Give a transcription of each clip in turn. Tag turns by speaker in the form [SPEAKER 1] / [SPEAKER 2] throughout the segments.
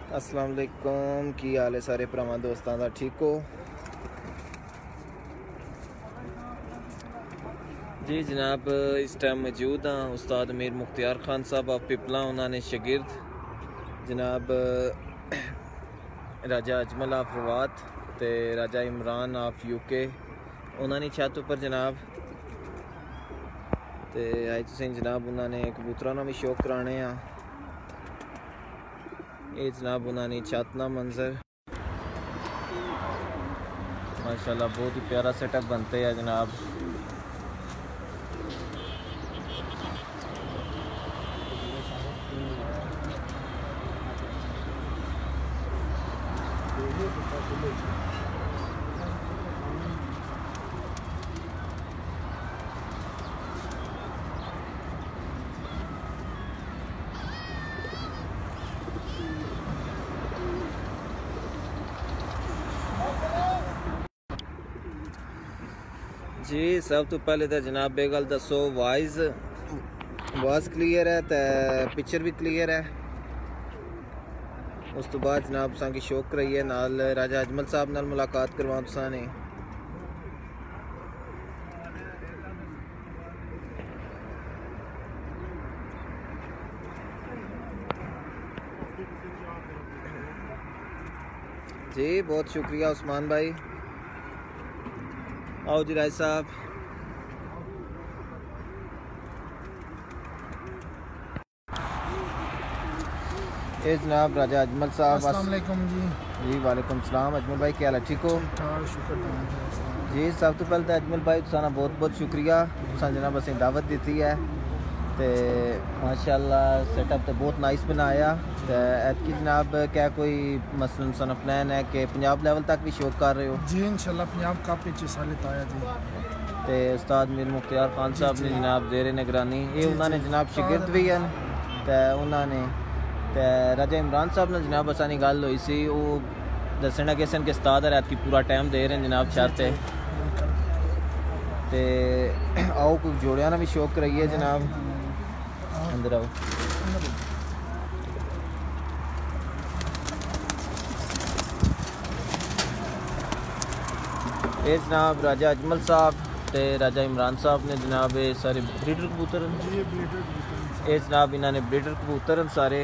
[SPEAKER 1] अस्सलाम वालेकुम, की हाल है सारे भरावां दोस्तां दा? ठीक हो जी जनाब। इस टाइम मौजूद हाँ उस्ताद मीर मुख्तियार खान साहब ऑफ पिपला। उन्होंने शागिर्द जनाब राजा अजमल ऑफ रवात ते राजा इमरान ऑफ यूके उन्होंने छत उपर जनाब ते अज तुसें जनाब उन्होंने कबूतरां दा भी शौक कराने आ। ये जनाब उन्होंने छत ना मंजर माशाल्लाह बहुत ही प्यारा सेटअप बनते हैं जनाब। जी सब तो पहले तो जनाब बेगल दसो वाइज क्लीयर है तो पिक्चर भी क्लीयर है। उस तो बाद जनाब तुसां की शौक रही है नाल राजा अजमल साहब नाल मुलाकात करवा तुसां ने। जी बहुत शुक्रिया उस्मान भाई। आओ जी राय साहब। ये जनाब राजा अजमल साहब।
[SPEAKER 2] अस्सलाम वालेकुम जी।
[SPEAKER 1] जी वालेकुम सलाम। अजमल भाई क्या हाल है? ठीक हो?
[SPEAKER 2] शुक्र
[SPEAKER 1] जी सब तो पहले तो अजमल भाई तुसाना बहुत बहुत शुक्रिया। तुसां जनाब असें दावत दी है तो माशाल्लाह सेटअप तो बहुत नाइस बनाया। तो ऐतकी जनाब क्या कोई मसलन सन प्लान है कि पंजाब लेवल तक भी शौक कर रहे हो?
[SPEAKER 2] जी इंशाल्लाह पंजाब कप विच हिस्सा लेता है जी।
[SPEAKER 1] तो उस्ताद मीर मुख्तियार खान साहब ने जनाब जेरे निगरानी ये उन्होंने जनाब शागिर्द भी हैं तो उन्होंने तो राजा इमरान साहब ने जनाब असानी गल हुई सी वो दसना कि असन के उस्ताद रात की पूरा टाइम दे रहे हैं जनाब छाते ते आओ कोई जोड़िया ना भी शौक रही है जनाब। अंदर आओ। ये जनाब राजा अजमल साहब ते राजा इमरान साहब ने जनाब ये सारे ब्रीडर कबूतर ये जनाब इन्होंने ब्रीडर कबूतर हैं सारे।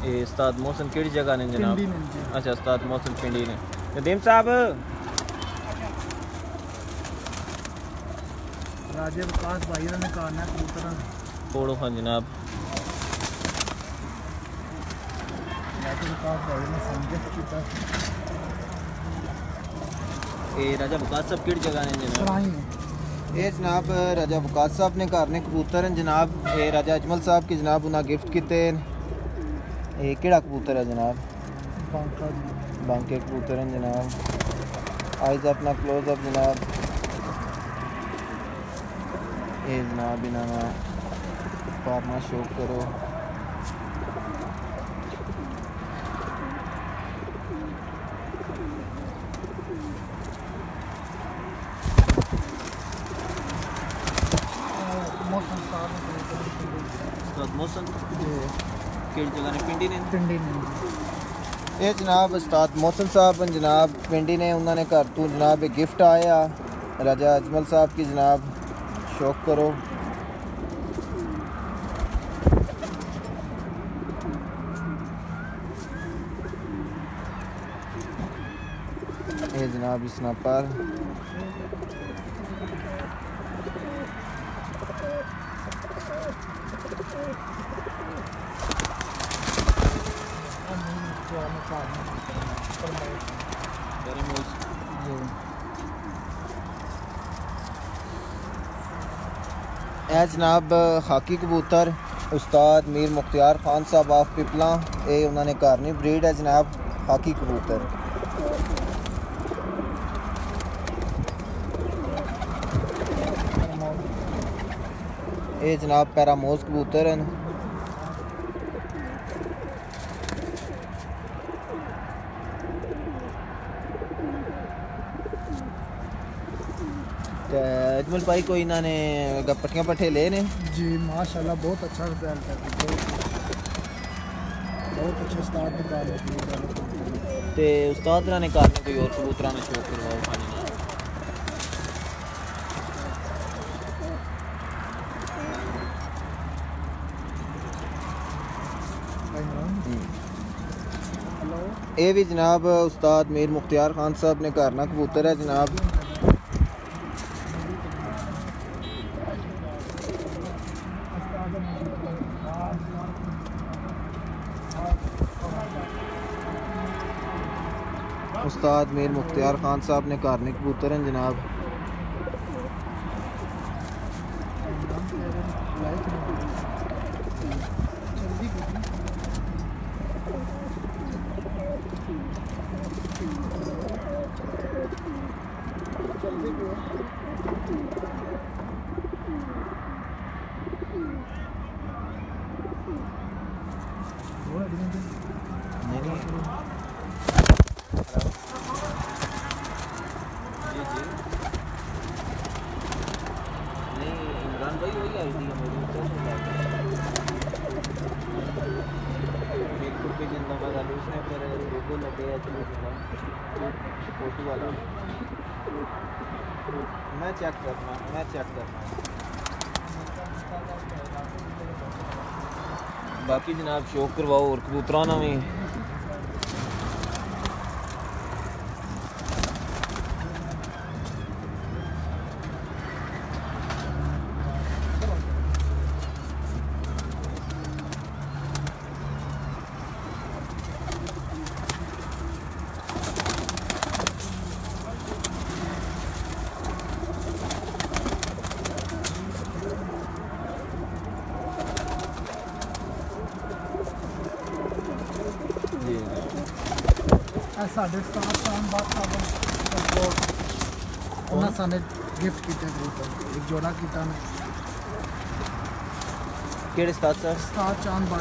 [SPEAKER 1] ये उस्ताद मोहसिन केड़ी जगह ने जनाब? अच्छा उस्ताद मोहसिन पिंडी ने। नदीम साहब
[SPEAKER 2] राजे विकास भाई ने कहना कबूतर
[SPEAKER 1] छोड़ो हाँ जनाब।
[SPEAKER 2] राजे विकास भाई ने संगत किया।
[SPEAKER 1] ये राजा विकास साहब केड़ी जगह ने जनाब? ये जनाब राजा विकास साहब ने घर ने कबूतर हैं जनाब। ये राजा अजमल साहब की जनाब उन्हें गिफ्ट किए। ये केड़ा कबूतर है जनाब? बांके कबूतर हैं जनाब। आइज अपना क्लोजअप जनाब। ये जनाब इन्होंने पारना शौक करो। मौसम केड़ी जगह ने? पिंडी ने। ये जनाब उस्ताद मोहसिन साहब जनाब पिंडी ने उन्होंने घर तो जनाब एक गिफ्ट आया राजा अजमल साहब की जनाब शौक करो। ये जनाब इस पर जनाब खाकी कबूतर उस्ताद मीर मुख्तियार खान साहब ऑफ पिपला ये उन्होंने घर नहीं ब्रीड है जनाब खाकी कबूतर। ये जनाब पैरामोज कबूतर हैं। तो अजमल भाई कोई इन्होंने पट्टियां पट्ठे ले ने
[SPEAKER 2] जी माशाल्लाह बहुत अच्छा रिजल्ट है, बहुत अच्छे उस्ताद ने कार्य किए।
[SPEAKER 1] ते उस्ताद ने कारने कोई और कबूतरा में शौक करवाओ खाने ना। ये भी जनाब उस्ताद मीर मुख्तियार खान साहब ने करना कबूतर है जनाब। उस्ताद मीर मुख्तियार खान साहब ने करने कबूतर हैं जनाब। मैं चेक करना बाकी जनाब शौक करवाओ और कबूतरा ना भी।
[SPEAKER 2] साढ़े 7 साल बाद उन्होंने साने गिफ्ट किया कबूतर एक जोड़ा किया ने
[SPEAKER 1] केड़े उस्ताद सर?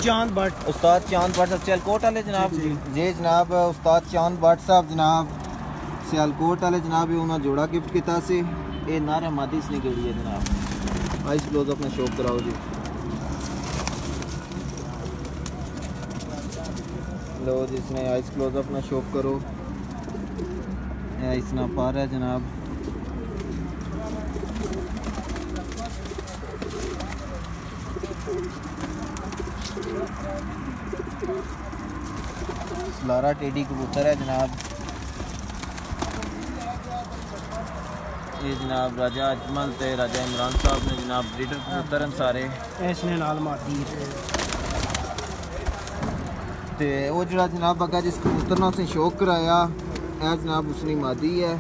[SPEAKER 2] चांद भट्ट
[SPEAKER 1] उस्ताद चांद भट्ट सियालकोट वाले जनाब। जी जनाब उस्ताद चांद भट्ट साहब जनाब सियालकोट वाले जनाब ये उन्होंने जोड़ा गिफ्ट किया सी। ये नारे मादी इसने केड़ी है जनाब। आइस क्लोज अपना शौक कराओ जी। लो जिसने आइस क्लोज अपना शौक करो। इसना पार है जनाब। लारा टेडी कबूतर है जनाब। ये जनाब राजा अजमल ते राजा इमरान साहब ने जनाब ब्रीडर कबूतर हैं सारे।
[SPEAKER 2] इसने नाल मादी
[SPEAKER 1] ते वो जरा जनाब अगर जिस कबूतर ना उसे शौक कराया है जनाब उसने मादी है।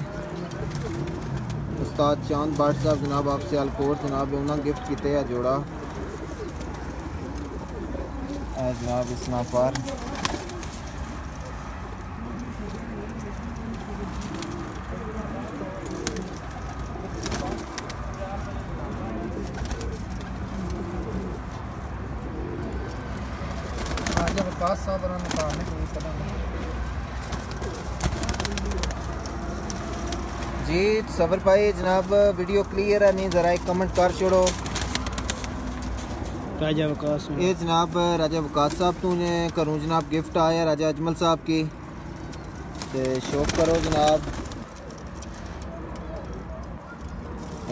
[SPEAKER 1] उस्ताद चांद भट्ट साहब जनाब आप सियालकोट जनाब उन्होंने गिफ्ट किए है जोड़ा है जनाब इसना पार। जी सबर भाई जनाब वीडियो क्लियर है नहीं ज़रा एक कमेंट कर छोड़ो।
[SPEAKER 2] राजा वकास
[SPEAKER 1] ये जनाब राजा वकास साहब तो ने करूँ जनाब गिफ्ट आया राजा अजमल साहब की ते शौक करो जनाब।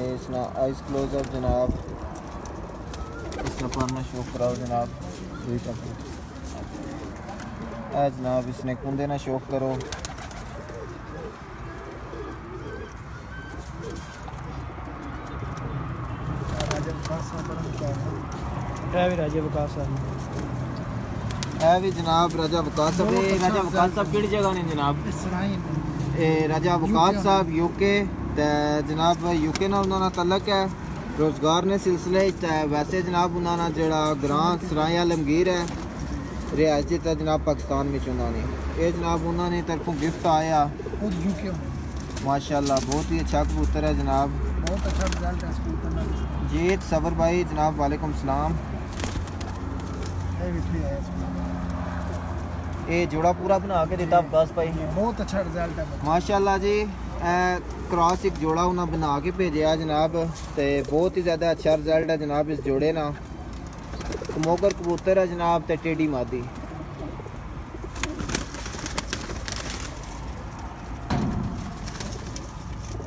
[SPEAKER 1] इसना आइस क्लोज अप जनाब इसना पढ़ना शौक कराओ जनाब। जनाब इसने कुंदे ना शौक करो। भी जनाब राजा वकास साहब राजा वकास साहब किहड़ी जगह ने जनाब? राजा वकास साहब यूके जनाब यूके ना उन्होंने तलक है रोजगार ने सिलसिले वैसे जनाब उन्होंने जड़ा ग्रां सराय आलमगीर है रिहायशी था जनाब पाकिस्तान में उन्होंने ये जनाब उन्होंने तरफों गिफ्ट आया
[SPEAKER 2] यूके
[SPEAKER 1] माशाल्लाह बहुत ही अच्छा कबूतर है जनाब।
[SPEAKER 2] बहुत अच्छा रिजल्ट है कबूतर
[SPEAKER 1] जी सबर भाई जनाब वालेकुम सलाम। ये जोड़ा पूरा बना के देता अब्बास भाई।
[SPEAKER 2] बहुत अच्छा रिजल्ट है
[SPEAKER 1] माशाल्लाह जी। क्रॉस एक जोड़ा उन्हें बना के भेजा जनाब, तो बहुत ही ज़्यादा अच्छा रिजल्ट है जनाब इस जोड़े ना। मोगर कबूतर है जनाब, तो टेढ़ी मादी।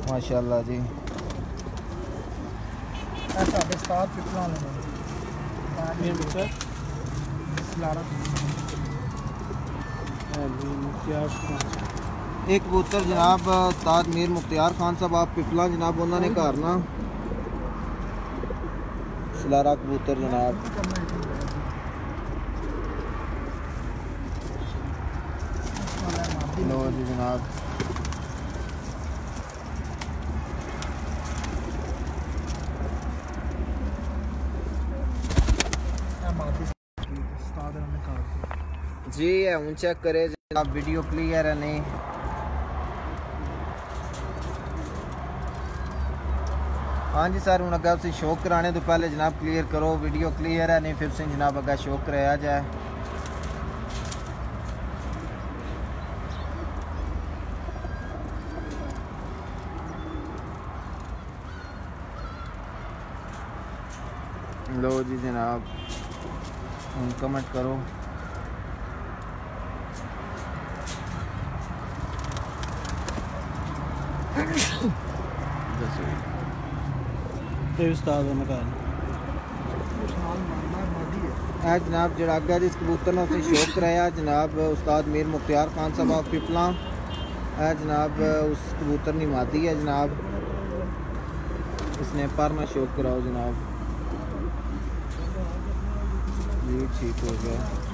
[SPEAKER 1] माशाल्लाह जी। एक कबूतर जनाब उस्ताद मीर मुख्तियार खान साहब आप पिपला जनाब, उन्होंने घर ना सलारा कबूतर जनाब। लो जी जनाब, जी हूँ चेक करे जनाब वीडियो क्लियर है नहीं। हाँ जी सर, हूँ अगर उसे शौक कराने तो पहले जनाब क्लियर करो, वीडियो क्लियर है नहीं फिर से जनाब अगर शौक कराया जाए। लो जी जनाब, कमेंट करो। जनाब जो अगर जिस कबूतर ने उसे शौक कराया जनाब उस्ताद मीर मुख्तियार खान साहब आप पिपला जनाब, उस कबूतर ने मादी है जनाब, इसने पर ना शौक कराओ जनाब। जी ठीक हो गया।